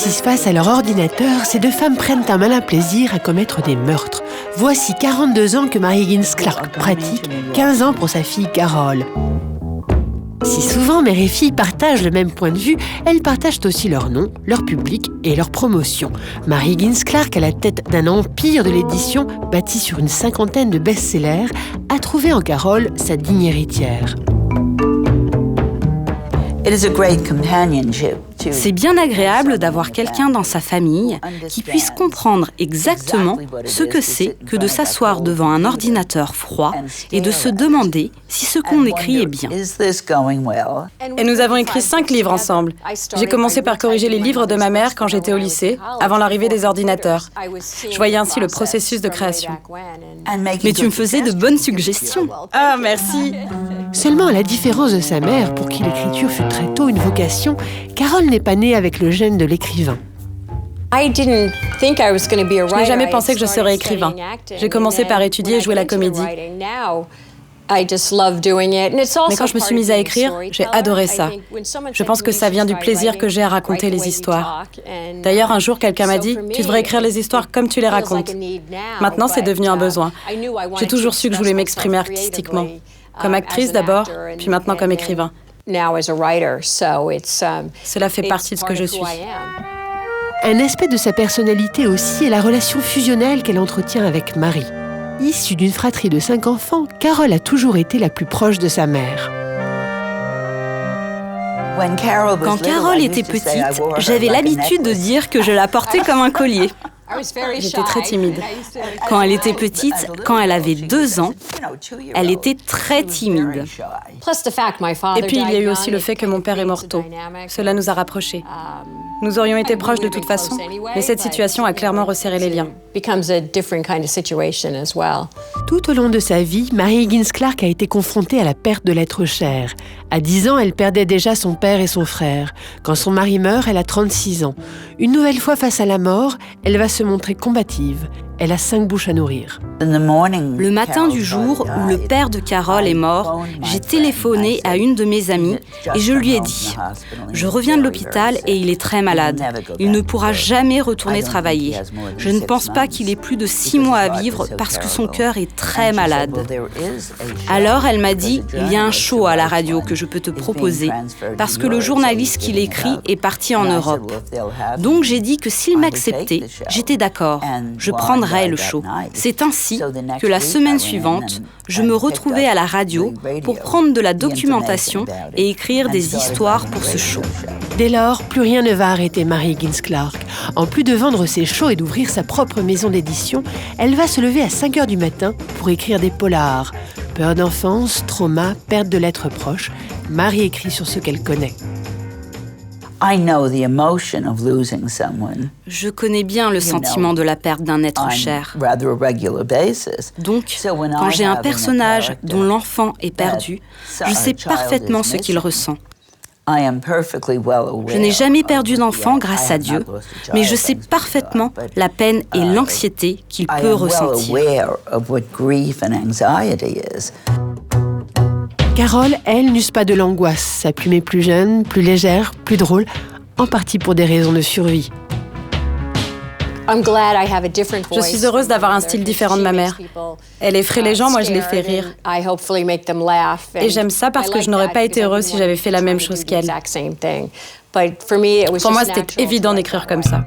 Assises face à leur ordinateur, ces deux femmes prennent un malin plaisir à commettre des meurtres. Voici 42 ans que Mary Higgins Clark pratique, 15 ans pour sa fille Carol. Si souvent mère et fille partagent le même point de vue, elles partagent aussi leur nom, leur public et leur promotion. Mary Higgins Clark, à la tête d'un empire de l'édition bâti sur une cinquantaine de best-sellers, a trouvé en Carol sa digne héritière. C'est bien agréable d'avoir quelqu'un dans sa famille qui puisse comprendre exactement ce que c'est que de s'asseoir devant un ordinateur froid et de se demander si ce qu'on écrit est bien. Et nous avons écrit 5 livres ensemble. J'ai commencé par corriger les livres de ma mère quand j'étais au lycée, avant l'arrivée des ordinateurs. Je voyais ainsi le processus de création. Mais tu me faisais de bonnes suggestions. Ah, merci. Seulement, à la différence de sa mère, pour qui l'écriture fut très tôt une vocation, Carol n'est pas née avec le gène de l'écrivain. Je n'ai jamais pensé que je serais écrivain. J'ai commencé par étudier et jouer la comédie. Mais quand je me suis mise à écrire, j'ai adoré ça. Je pense que ça vient du plaisir que j'ai à raconter les histoires. D'ailleurs, un jour, quelqu'un m'a dit « Tu devrais écrire les histoires comme tu les racontes ». Maintenant, c'est devenu un besoin. J'ai toujours su que je voulais m'exprimer artistiquement. Comme actrice d'abord, puis maintenant comme écrivain. Cela fait partie de ce que je suis. Un aspect de sa personnalité aussi est la relation fusionnelle qu'elle entretient avec Mary. Issue d'une fratrie de 5 enfants, Carol a toujours été la plus proche de sa mère. Quand Carol était petite, j'avais l'habitude de dire que je la portais comme un collier. J'étais très timide. Quand elle était petite, quand elle avait 2 ans, elle était très timide. Et puis, il y a eu aussi le fait que mon père est mort tôt. Cela nous a rapprochés. Nous aurions été proches de toute façon, mais cette situation a clairement resserré les liens. Tout au long de sa vie, Mary Higgins Clark a été confrontée à la perte de l'être cher. À 10 ans, elle perdait déjà son père et son frère. Quand son mari meurt, elle a 36 ans. Une nouvelle fois face à la mort, elle va se montrer combative. Elle a 5 bouches à nourrir. Le matin du jour où le père de Carol est mort, j'ai téléphoné à une de mes amies et je lui ai dit « Je reviens de l'hôpital et il est très malade. Il ne pourra jamais retourner travailler. Je ne pense pas qu'il ait plus de 6 mois à vivre parce que son cœur est très malade. » Alors elle m'a dit « Il y a un show à la radio que je peux te proposer parce que le journaliste qui l'écrit est parti en Europe. » Donc j'ai dit que s'il m'acceptait, j'étais d'accord. Je prendrais le show. C'est ainsi que la semaine suivante, je me retrouvais à la radio pour prendre de la documentation et écrire des histoires pour ce show. Dès lors, plus rien ne va arrêter Mary Higgins Clark. En plus de vendre ses shows et d'ouvrir sa propre maison d'édition, elle va se lever à 5 heures du matin pour écrire des polars. Peur d'enfance, trauma, perte de l'être proche, Mary écrit sur ce qu'elle connaît. Je connais bien le sentiment de la perte d'un être cher. Donc, quand j'ai un personnage dont l'enfant est perdu, je sais parfaitement ce qu'il ressent. Je n'ai jamais perdu d'enfant grâce à Dieu, mais je sais parfaitement la peine et l'anxiété qu'il peut ressentir. Carol, elle, n'use pas de l'angoisse. Sa plume est plus jeune, plus légère, plus drôle, en partie pour des raisons de survie. Je suis heureuse d'avoir un style différent de ma mère. Elle effraie les gens, moi je les fais rire. Et j'aime ça parce que je n'aurais pas été heureuse si j'avais fait la même chose qu'elle. Pour moi, c'était évident d'écrire comme ça.